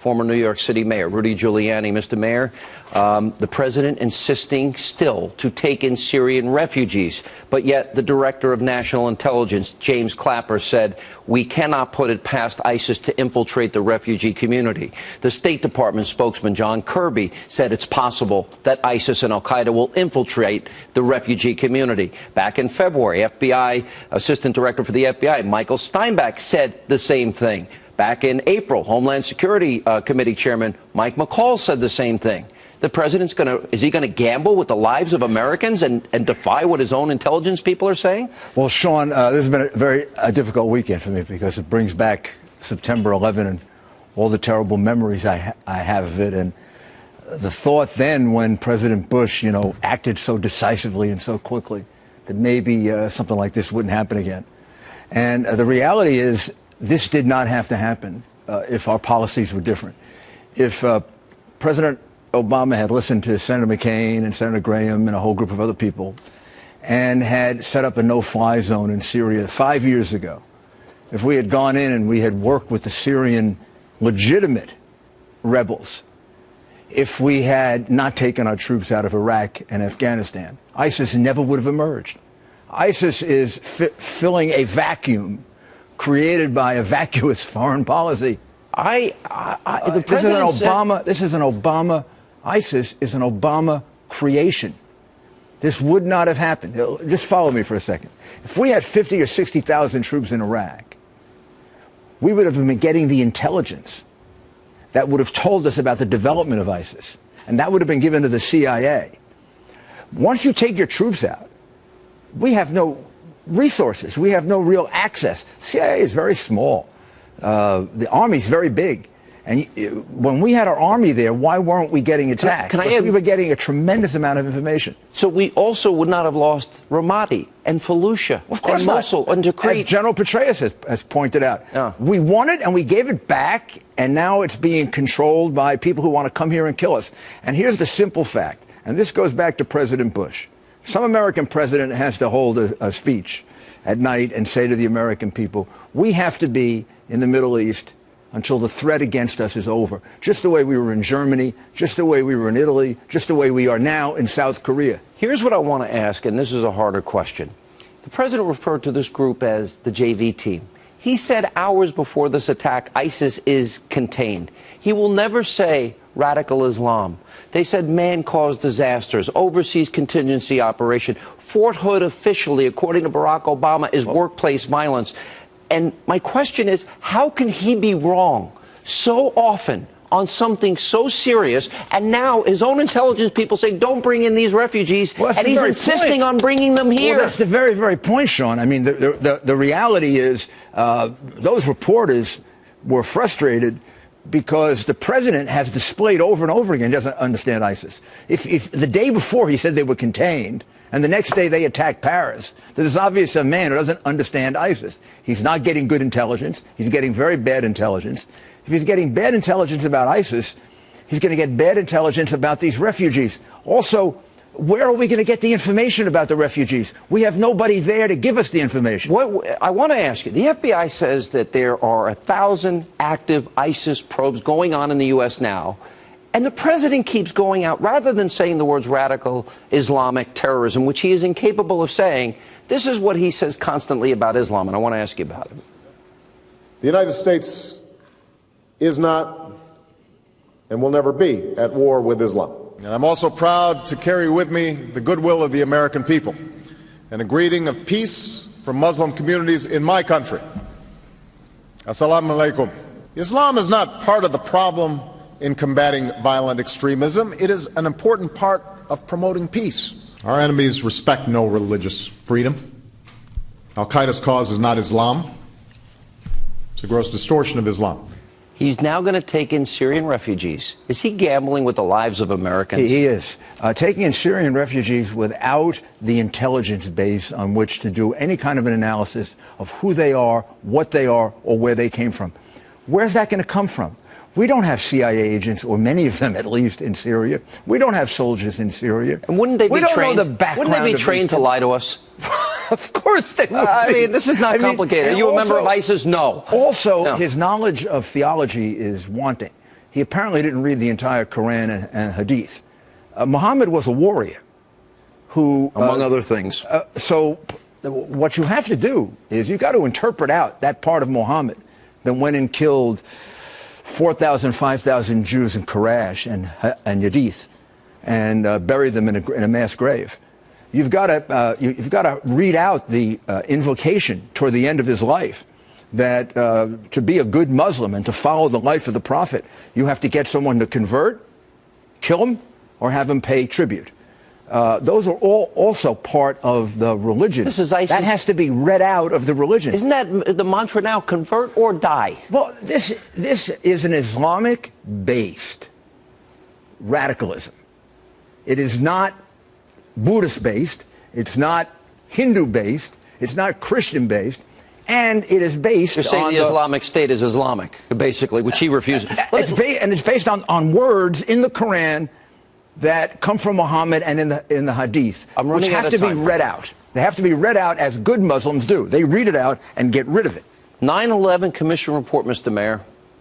former New York City Mayor Rudy Giuliani. Mr. Mayor, the president insisting still to take in Syrian refugees, but yet the director of national intelligence, James Clapper, said we cannot put it past ISIS to infiltrate the refugee community. The State Department spokesman John Kirby said it's possible that ISIS and al-Qaeda will infiltrate the refugee community. Back in February, FBI Assistant Director for the FBI, Michael Steinbach, said the same thing. Back in April, Homeland Security Committee Chairman Mike McCall said the same thing. The president's is he going to gamble with the lives of Americans and defy what his own intelligence people are saying? Well, Sean, this has been a very difficult weekend for me because it brings back September 11 and all the terrible memories I have of it. And the thought then when President Bush, acted so decisively and so quickly that maybe something like this wouldn't happen again. And the reality is this did not have to happen if our policies were different. If President Obama had listened to Senator McCain and Senator Graham and a whole group of other people and had set up a no-fly zone in Syria 5 years ago, if we had gone in and we had worked with the Syrian legitimate rebels, if we had not taken our troops out of Iraq and Afghanistan, ISIS never would have emerged. ISIS is filling a vacuum created by a vacuous foreign policy. ISIS is an Obama creation. This would not have happened. Just follow me for a second. If we had 50 or 60,000 troops in Iraq, we would have been getting the intelligence that would have told us about the development of ISIS, and that would have been given to the CIA. Once you take your troops out, we have no resources. We have no real access. CIA is very small. The Army is very big. And when we had our Army there, why weren't we getting attacked? Because we were getting a tremendous amount of information. So we also would not have lost Ramadi and Fallujah and Mosul and Tikrit. As General Petraeus has pointed out. Yeah. We won it and we gave it back, and now it's being controlled by people who want to come here and kill us. And here's the simple fact, and this goes back to President Bush. Some American president has to hold a speech at night and say to the American people, we have to be in the Middle East until the threat against us is over. Just the way we were in Germany, just the way we were in Italy, just the way we are now in South Korea. Here's what I want to ask, and this is a harder question. The president referred to this group as the JV team. He said hours before this attack, ISIS is contained. He will never say radical Islam. They said man-caused disasters, overseas contingency operation. Fort Hood officially, according to Barack Obama, is workplace violence. And my question is, how can he be wrong so often on something so serious, and now his own intelligence people say don't bring in these refugees, and he's insisting on bringing them here? Well, that's the very, very point, Sean. I mean, the reality is those reporters were frustrated because the president has displayed over and over again he doesn't understand ISIS. If the day before he said they were contained, and the next day they attacked Paris, there's obviously a man who doesn't understand ISIS. He's not getting good intelligence. He's getting very bad intelligence. If he's getting bad intelligence about ISIS, he's going to get bad intelligence about these refugees. Also, where are we going to get the information about the refugees? We have nobody there to give us the information. I want to ask you, the FBI says that there are 1,000 active ISIS probes going on in the U.S. now. And the president keeps going out, rather than saying the words radical Islamic terrorism, which he is incapable of saying, this is what he says constantly about Islam, and I want to ask you about it. The United States is not and will never be at war with Islam. And I'm also proud to carry with me the goodwill of the American people and a greeting of peace from Muslim communities in my country. Assalamu alaikum. Islam is not part of the problem in combating violent extremism. It is an important part of promoting peace. Our enemies respect no religious freedom. Al-Qaeda's cause is not Islam. It's a gross distortion of Islam. He's now going to take in Syrian refugees. Is he gambling with the lives of Americans? He is. Taking in Syrian refugees without the intelligence base on which to do any kind of an analysis of who they are, what they are, or where they came from. Where's that going to come from? We don't have CIA agents, or many of them at least, in Syria. We don't have soldiers in Syria. And wouldn't they be trained? Wouldn't they be trained to lie to us? Of course they would. I mean, this is not complicated. Are you a member of ISIS? No. Also, his knowledge of theology is wanting. he apparently didn't read the entire Quran and Hadith. Muhammad was a warrior who... among other things. So what you have to do is you've got to interpret out that part of Muhammad that went and killed 4,000, 5,000 Jews in Quraysh and Yadith and buried them in a mass grave. You've got to read out the invocation toward the end of his life that to be a good Muslim and to follow the life of the Prophet, you have to get someone to convert, kill him, or have him pay tribute. Those are all also part of the religion. This is ISIS. That has to be read out of the religion. Isn't that the mantra now, convert or die? Well, this is an Islamic-based radicalism. It is not Buddhist-based. It's not Hindu-based. It's not Christian-based. And it is based on... You're saying the Islamic State is Islamic, basically, which he refuses. It's based on words in the Quran that come from Muhammad and in the Hadith, which have to be read out. They have to be read out as good Muslims do. They read it out and get rid of it. 9/11 Commission report, Mr. Mayor.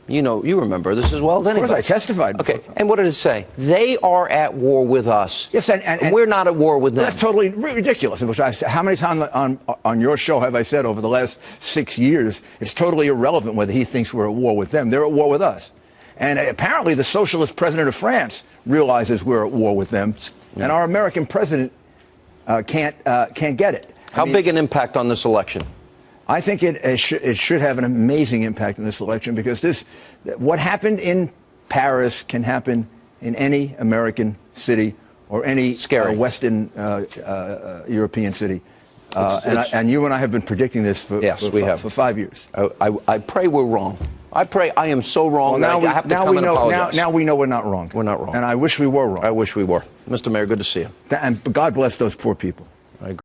You remember this as well as anybody. Of course, I testified. Okay, and what did it say? They are at war with us. Yes, and we're not at war with them. That's totally ridiculous. Which how many times on your show have I said over the last 6 years, it's totally irrelevant whether he thinks we're at war with them. They're at war with us. And apparently the socialist president of France realizes we're at war with them, and our American president can't get it. How big an impact on this election? I think it should have an amazing impact on this election, because what happened in Paris can happen in any American city or any Western European city. And you and I have been predicting this for 5 years. I pray we're wrong. I am so wrong. Well, I have to come and apologize. Now we know we're not wrong. We're not wrong. And I wish we were wrong. I wish we were. Mr. Mayor, good to see you. And God bless those poor people.